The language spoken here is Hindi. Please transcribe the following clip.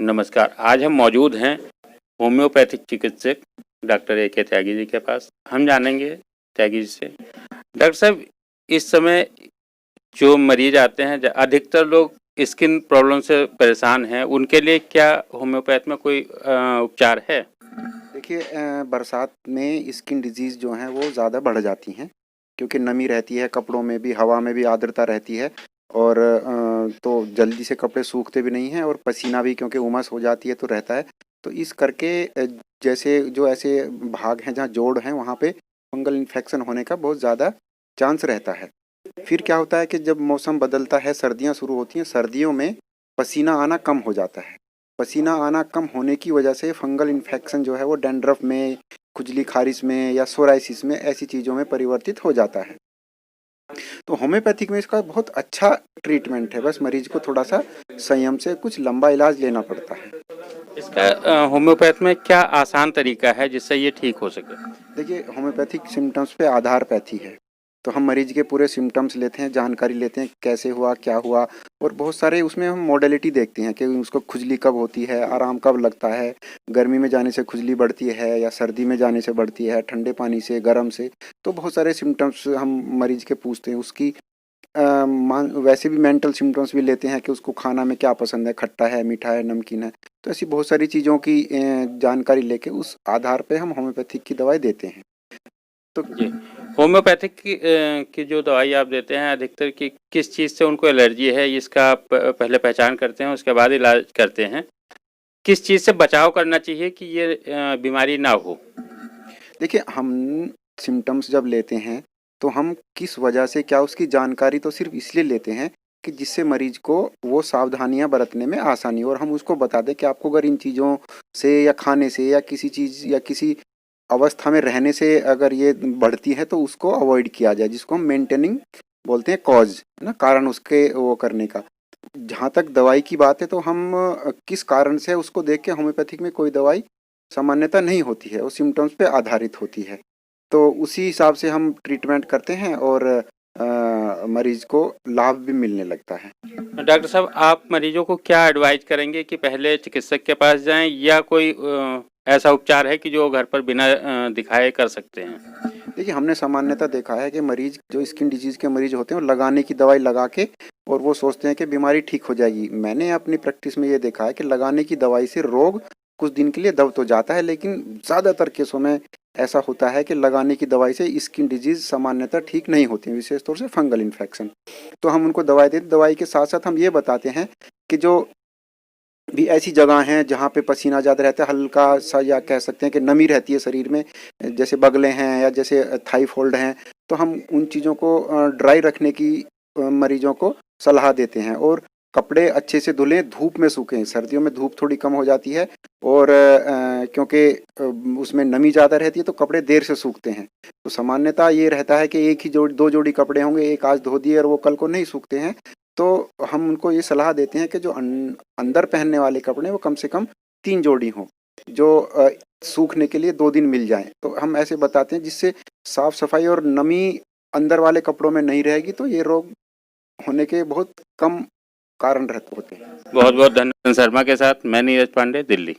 नमस्कार। आज हम मौजूद हैं होम्योपैथिक चिकित्सक डॉक्टर ए के त्यागी जी के पास। हम जानेंगे त्यागी जी से। डॉक्टर साहब, इस समय जो मरीज आते हैं, अधिकतर लोग स्किन प्रॉब्लम से परेशान हैं, उनके लिए क्या होम्योपैथ में कोई उपचार है? देखिए बरसात में स्किन डिजीज़ जो हैं वो ज़्यादा बढ़ जाती हैं, क्योंकि नमी रहती है कपड़ों में भी, हवा में भी आर्द्रता रहती है और तो जल्दी से कपड़े सूखते भी नहीं हैं और पसीना भी क्योंकि उमस हो जाती है तो रहता है। तो इस करके जैसे जो ऐसे भाग हैं जहाँ जोड़ हैं वहाँ पे फंगल इन्फेक्शन होने का बहुत ज़्यादा चांस रहता है। फिर क्या होता है कि जब मौसम बदलता है, सर्दियाँ शुरू होती हैं, सर्दियों में पसीना आना कम हो जाता है। पसीना आना कम होने की वजह से फंगल इन्फेक्शन जो है वो डैंड्रफ में, खुजली खारिश में या सोराइसिस में ऐसी चीज़ों में परिवर्तित हो जाता है। तो होम्योपैथिक में इसका बहुत अच्छा ट्रीटमेंट है, बस मरीज को थोड़ा सा संयम से कुछ लंबा इलाज लेना पड़ता है। इसका होम्योपैथ में क्या आसान तरीका है जिससे ये ठीक हो सके? देखिए होम्योपैथिक सिम्टम्स पे आधारपैथी है, तो हम मरीज के पूरे सिम्टम्स लेते हैं, जानकारी लेते हैं कैसे हुआ, क्या हुआ और बहुत सारे उसमें हम मॉडलिटी देखते हैं कि उसको खुजली कब होती है, आराम कब लगता है, गर्मी में जाने से खुजली बढ़ती है या सर्दी में जाने से बढ़ती है, ठंडे पानी से, गर्म से। तो बहुत सारे सिम्टम्स हम मरीज के पूछते हैं। उसकी वैसे भी मेंटल सिम्टम्स भी लेते हैं कि उसको खाना में क्या पसंद है, खट्टा है, मीठा है, नमकीन है। तो ऐसी बहुत सारी चीज़ों की जानकारी लेके उस आधार पे हम होम्योपैथिक की दवाई देते हैं। तो जी। होम्योपैथिक की जो दवाई आप देते हैं, अधिकतर की किस चीज़ से उनको एलर्जी है, इसका आप पहले पहचान करते हैं, उसके बाद इलाज करते हैं? किस चीज़ से बचाव करना चाहिए कि ये बीमारी ना हो? देखिए हम सिम्टम्स जब लेते हैं तो हम किस वजह से, क्या उसकी जानकारी तो सिर्फ इसलिए लेते हैं कि जिससे मरीज को वो सावधानियां बरतने में आसानी हो और हम उसको बता दें कि आपको अगर इन चीज़ों से या खाने से या किसी चीज़ या किसी अवस्था में रहने से अगर ये बढ़ती है तो उसको अवॉइड किया जाए, जिसको हम मेंटेनिंग बोलते हैं, कॉज है ना, कारण उसके वो करने का। जहाँ तक दवाई की बात है तो हम किस कारण से उसको देख के होम्योपैथिक में कोई दवाई सामान्यतः नहीं होती है, वो सिम्टम्स पे आधारित होती है। तो उसी हिसाब से हम ट्रीटमेंट करते हैं और मरीज को लाभ भी मिलने लगता है। डॉक्टर साहब, आप मरीजों को क्या एडवाइस करेंगे कि पहले चिकित्सक के पास जाएँ या कोई ऐसा उपचार है कि जो घर पर बिना दिखाए कर सकते हैं? देखिए हमने सामान्यतः देखा है कि मरीज जो स्किन डिजीज़ के मरीज होते हैं वो लगाने की दवाई लगा के और वो सोचते हैं कि बीमारी ठीक हो जाएगी। मैंने अपनी प्रैक्टिस में ये देखा है कि लगाने की दवाई से रोग कुछ दिन के लिए दब तो जाता है, लेकिन ज़्यादातर केसों में ऐसा होता है कि लगाने की दवाई से स्किन डिजीज़ सामान्यतः ठीक नहीं होती है, विशेष तौर से फंगल इन्फेक्शन। तो हम उनको दवाई देते, दवाई के साथ साथ हम ये बताते हैं कि जो भी ऐसी जगह हैं जहाँ पे पसीना ज़्यादा रहता है, हल्का सा या कह सकते हैं कि नमी रहती है शरीर में, जैसे बगलें हैं या जैसे थाई फोल्ड हैं, तो हम उन चीज़ों को ड्राई रखने की मरीजों को सलाह देते हैं और कपड़े अच्छे से धुलें, धूप में सूखें। सर्दियों में धूप थोड़ी कम हो जाती है और क्योंकि उसमें नमी ज़्यादा रहती है तो कपड़े देर से सूखते हैं। तो सामान्यतः ये रहता है कि एक ही जोड़ी, दो जोड़ी कपड़े होंगे, एक आज धो दिए और वो कल को नहीं सूखते हैं। तो हम उनको ये सलाह देते हैं कि जो अंदर पहनने वाले कपड़े वो कम से कम 3 जोड़ी हों, जो सूखने के लिए 2 दिन मिल जाएँ। तो हम ऐसे बताते हैं जिससे साफ-सफाई और नमी अंदर वाले कपड़ों में नहीं रहेगी, तो ये रोग होने के बहुत कम कारण रहते होते हैं। बहुत-बहुत धन्यवाद। शर्मा के साथ मैं नीरज पांडे, दिल्ली।